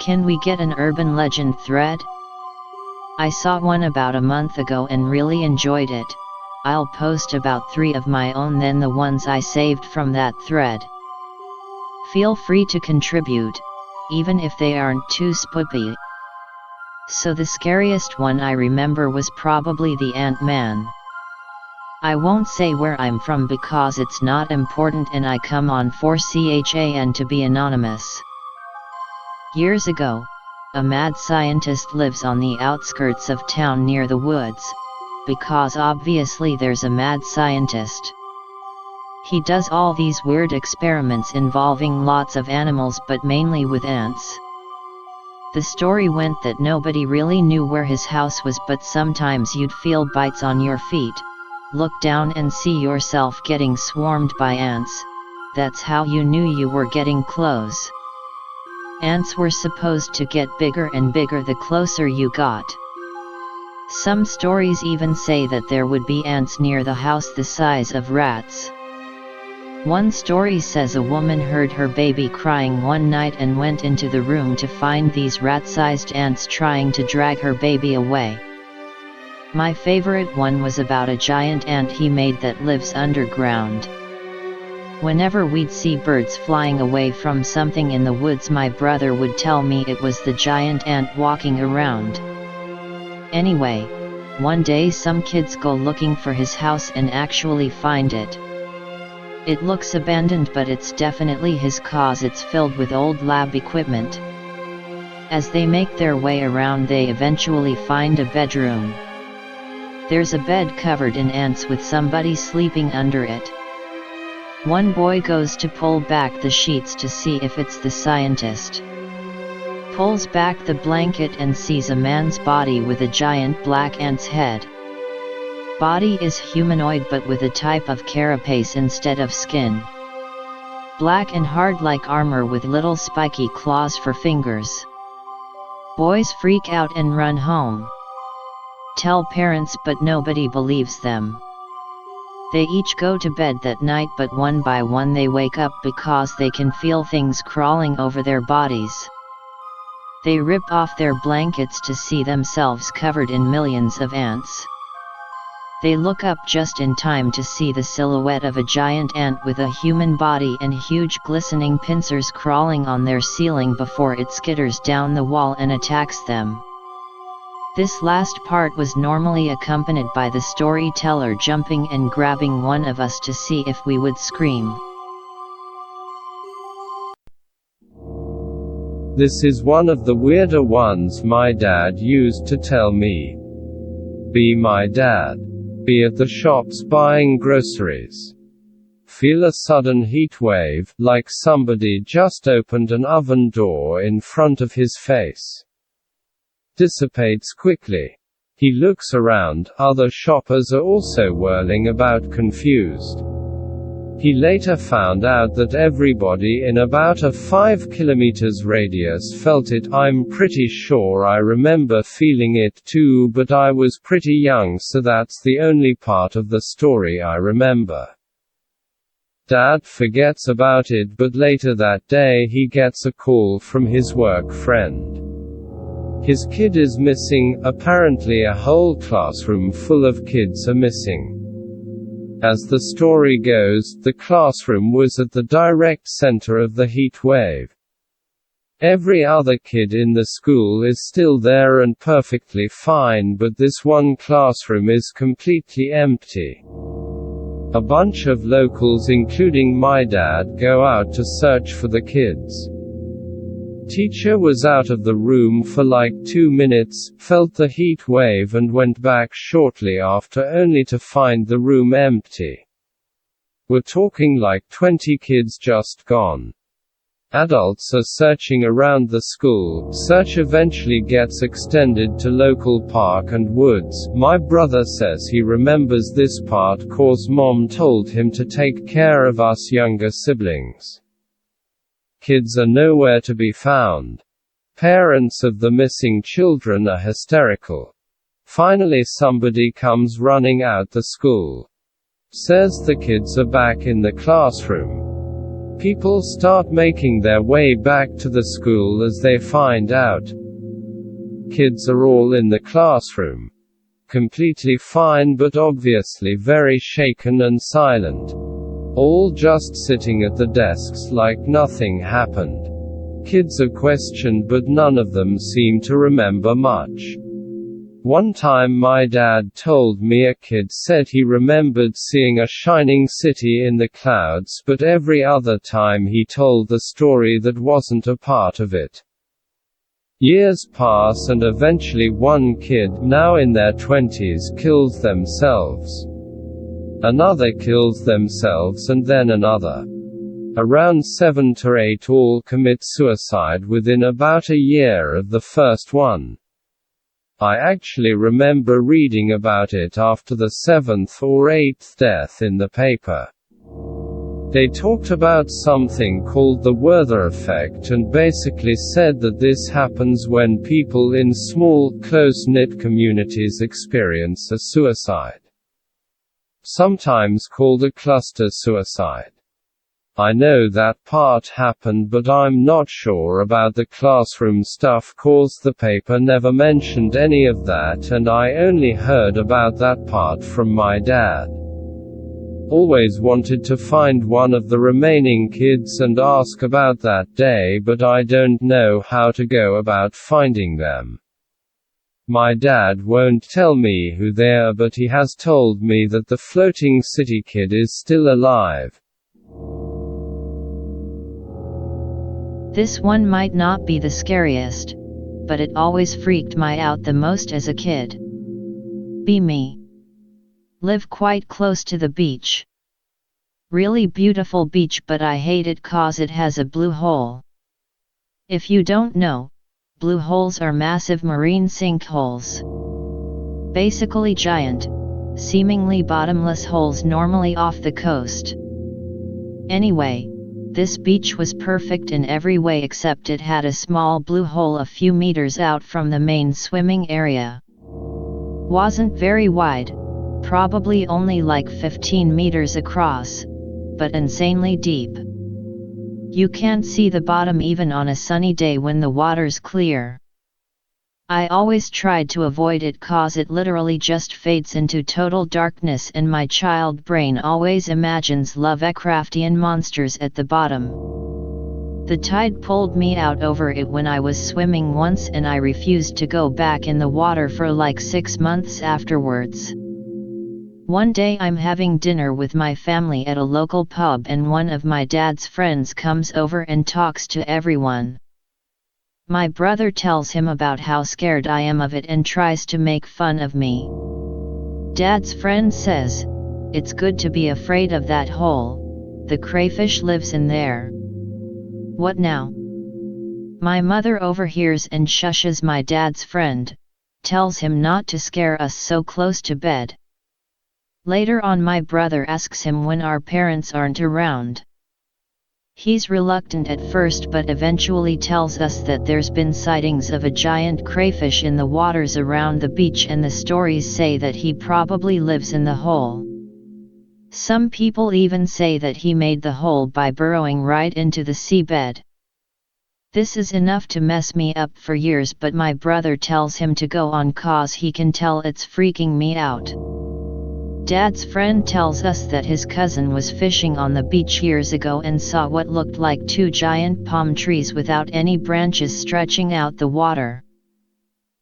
Can we get an urban legend thread? I saw one about a month ago and really enjoyed it. I'll post about 3 of my own, then the ones I saved from that thread. Feel free to contribute, even if they aren't too spoopy. So the scariest one I remember was probably the Antman. I won't say where I'm from because it's not important and I come on 4chan to be anonymous. Years ago, a mad scientist lives on the outskirts of town near the woods, because obviously there's a mad scientist. He does all these weird experiments involving lots of animals but mainly with ants. The story went that nobody really knew where his house was, but sometimes you'd feel bites on your feet, look down and see yourself getting swarmed by ants. That's how you knew you were getting close. Ants were supposed to get bigger and bigger the closer you got. Some stories even say that there would be ants near the house the size of rats. One story says a woman heard her baby crying one night and went into the room to find these rat-sized ants trying to drag her baby away. My favorite one was about a giant ant he made that lives underground. Whenever we'd see birds flying away from something in the woods, my brother would tell me it was the giant ant walking around. Anyway, one day some kids go looking for his house and actually find it. It looks abandoned, but it's definitely his cause it's filled with old lab equipment. As they make their way around, they eventually find a bedroom. There's a bed covered in ants with somebody sleeping under it. One boy goes to pull back the sheets to see if it's the scientist. Pulls back the blanket and sees a man's body with a giant black ant's head. Body is humanoid but with a type of carapace instead of skin. Black and hard like armor with little spiky claws for fingers. Boys freak out and run home. Tell parents but nobody believes them. They each go to bed that night, but one by one they wake up because they can feel things crawling over their bodies. They rip off their blankets to see themselves covered in millions of ants. They look up just in time to see the silhouette of a giant ant with a human body and huge glistening pincers crawling on their ceiling before it skitters down the wall and attacks them. This last part was normally accompanied by the storyteller jumping and grabbing one of us to see if we would scream. This is one of the weirder ones my dad used to tell me. Be my dad. Be at the shops buying groceries. Feel a sudden heat wave, like somebody just opened an oven door in front of his face. Dissipates quickly. He looks around, other shoppers are also whirling about confused. He later found out that everybody in about a 5 kilometers radius felt it. I'm pretty sure I remember feeling it too, but I was pretty young, so that's the only part of the story I remember. Dad forgets about it, but later that day he gets a call from his work friend. His kid is missing. Apparently a whole classroom full of kids are missing. As the story goes, the classroom was at the direct center of the heat wave. Every other kid in the school is still there and perfectly fine, but this one classroom is completely empty. A bunch of locals, including my dad, go out to search for the kids. Teacher was out of the room for like 2 minutes, felt the heat wave and went back shortly after, only to find the room empty. We're talking like 20 kids just gone. Adults are searching around the school. Search eventually gets extended to local park and woods. My brother says he remembers this part cause mom told him to take care of us younger siblings. Kids are nowhere to be found. Parents of the missing children are hysterical. Finally somebody comes running out the school. Says the kids are back in the classroom. People start making their way back to the school as they find out. Kids are all in the classroom. Completely fine but obviously very shaken and silent. All just sitting at the desks like nothing happened. Kids are questioned but none of them seem to remember much. One time my dad told me a kid said he remembered seeing a shining city in the clouds, but every other time he told the story that wasn't a part of it. Years pass and eventually one kid, now in their 20s, kills themselves. Another kills themselves and then another. Around 7 to 8 all commit suicide within about a year of the first one. I actually remember reading about it after the 7th or 8th death in the paper. They talked about something called the Werther effect and basically said that this happens when people in small, close-knit communities experience a suicide. Sometimes called a cluster suicide. I know that part happened but I'm not sure about the classroom stuff cause the paper never mentioned any of that and I only heard about that part from my dad. Always wanted to find one of the remaining kids and ask about that day but I don't know how to go about finding them. My dad won't tell me who they are but he has told me that the floating city kid is still alive. This one might not be the scariest, but it always freaked me out the most as a kid. Be me. Live quite close to the beach. Really beautiful beach but I hate it cause it has a blue hole. If you don't know, blue holes are massive marine sinkholes. Basically giant, seemingly bottomless holes normally off the coast. Anyway, this beach was perfect in every way except it had a small blue hole a few meters out from the main swimming area. Wasn't very wide, probably only like 15 meters across, but insanely deep. You can't see the bottom even on a sunny day when the water's clear. I always tried to avoid it cause it literally just fades into total darkness and my child brain always imagines Lovecraftian monsters at the bottom. The tide pulled me out over it when I was swimming once and I refused to go back in the water for like 6 months afterwards. One day I'm having dinner with my family at a local pub and one of my dad's friends comes over and talks to everyone. My brother tells him about how scared I am of it and tries to make fun of me. Dad's friend says, "It's good to be afraid of that hole, the crayfish lives in there." What now? My mother overhears and shushes my dad's friend, tells him not to scare us so close to bed. Later on my brother asks him when our parents aren't around. He's reluctant at first but eventually tells us that there's been sightings of a giant crayfish in the waters around the beach and the stories say that he probably lives in the hole. Some people even say that he made the hole by burrowing right into the seabed. This is enough to mess me up for years but my brother tells him to go on cause he can tell it's freaking me out. Dad's friend tells us that his cousin was fishing on the beach years ago and saw what looked like 2 giant palm trees without any branches stretching out the water.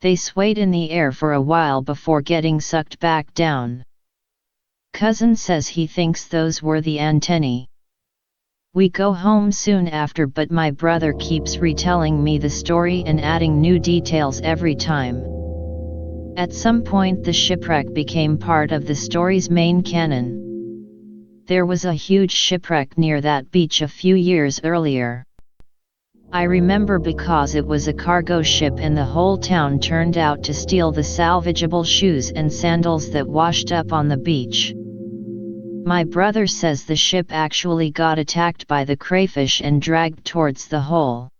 They swayed in the air for a while before getting sucked back down. Cousin says he thinks those were the antennae. We go home soon after but my brother keeps retelling me the story and adding new details every time. At some point the shipwreck became part of the story's main canon. There was a huge shipwreck near that beach a few years earlier. I remember because it was a cargo ship and the whole town turned out to steal the salvageable shoes and sandals that washed up on the beach. My brother says the ship actually got attacked by the crayfish and dragged towards the hole.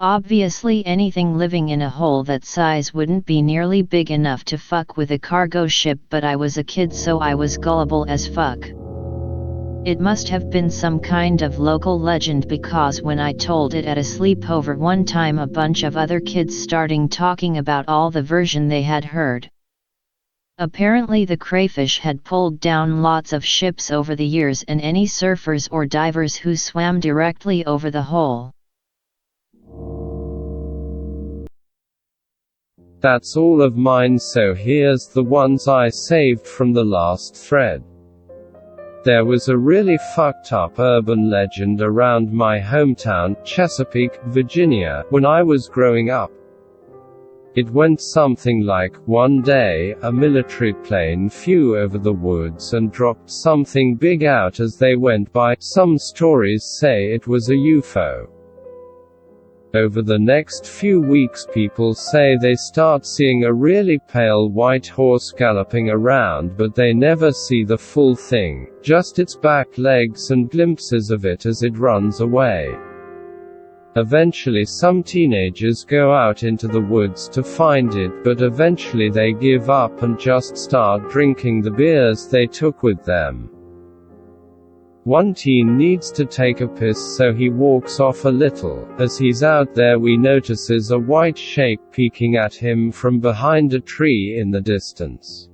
Obviously anything living in a hole that size wouldn't be nearly big enough to fuck with a cargo ship but I was a kid so I was gullible as fuck. It must have been some kind of local legend, because when I told it at a sleepover one time, a bunch of other kids starting talking about all the version they had heard. Apparently the crayfish had pulled down lots of ships over the years, and any surfers or divers who swam directly over the hole. That's all of mine, so here's the ones I saved from the last thread. There was a really fucked up urban legend around my hometown, Chesapeake, Virginia, when I was growing up. It went something like, one day, a military plane flew over the woods and dropped something big out as they went by. Some stories say it was a UFO. Over the next few weeks, people say they start seeing a really pale white horse galloping around, but they never see the full thing, just its back legs and glimpses of it as it runs away. Eventually some teenagers go out into the woods to find it, but eventually they give up and just start drinking the beers they took with them. One teen needs to take a piss, so he walks off a little. As he's out there, he notices a white shape peeking at him from behind a tree in the distance.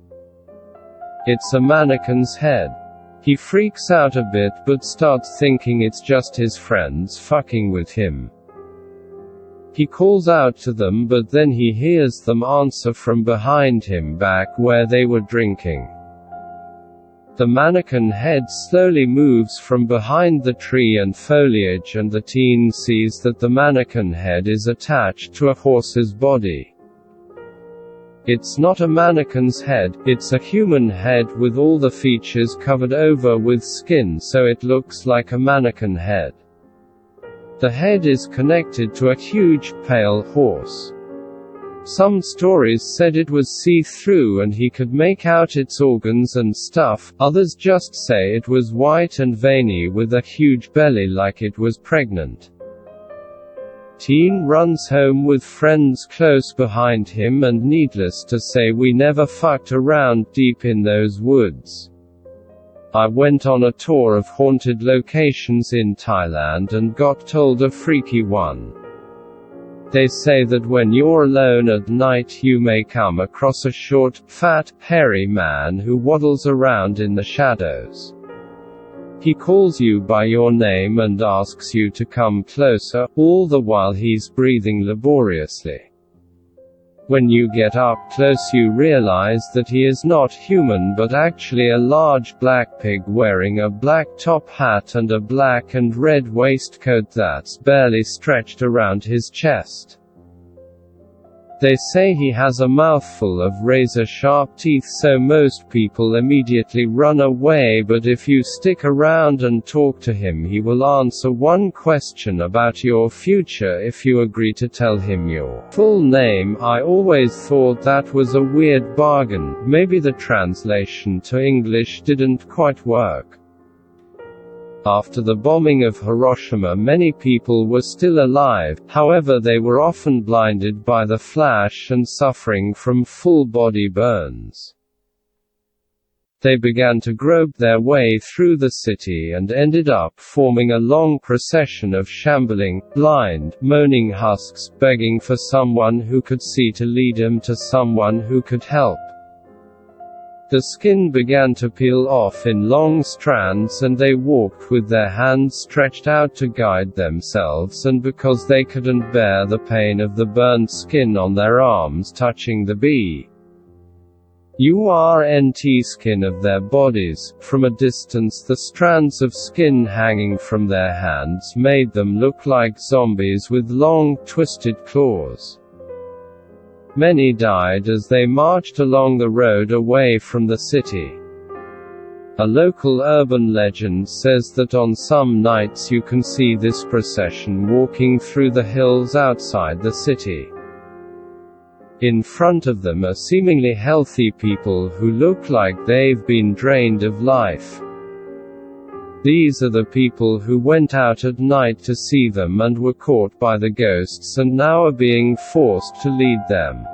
It's a mannequin's head. He freaks out a bit but starts thinking it's just his friends fucking with him. He calls out to them, but then he hears them answer from behind him, back where they were drinking. The mannequin head slowly moves from behind the tree and foliage, and the teen sees that the mannequin head is attached to a horse's body. It's not a mannequin's head, it's a human head with all the features covered over with skin, so it looks like a mannequin head. The head is connected to a huge, pale horse. Some stories said it was see-through and he could make out its organs and stuff, others just say it was white and veiny with a huge belly like it was pregnant. Teen runs home with friends close behind him, and needless to say we never fucked around deep in those woods. I went on a tour of haunted locations in Thailand and got told a freaky one. They say that when you're alone at night you may come across a short, fat, hairy man who waddles around in the shadows. He calls you by your name and asks you to come closer, all the while he's breathing laboriously. When you get up close you realize that he is not human but actually a large black pig wearing a black top hat and a black and red waistcoat that's barely stretched around his chest. They say he has a mouthful of razor-sharp teeth, so most people immediately run away, but if you stick around and talk to him he will answer one question about your future if you agree to tell him your full name. I always thought that was a weird bargain, maybe the translation to English didn't quite work. After the bombing of Hiroshima many people were still alive, however they were often blinded by the flash and suffering from full-body burns. They began to grope their way through the city and ended up forming a long procession of shambling, blind, moaning husks, begging for someone who could see to lead them to someone who could help. The skin began to peel off in long strands and they walked with their hands stretched out to guide themselves, and because they couldn't bear the pain of the burned skin on their arms touching the skin of their bodies, from a distance the strands of skin hanging from their hands made them look like zombies with long, twisted claws. Many died as they marched along the road away from the city. A local urban legend says that on some nights you can see this procession walking through the hills outside the city. In front of them are seemingly healthy people who look like they've been drained of life. These are the people who went out at night to see them and were caught by the ghosts and now are being forced to lead them.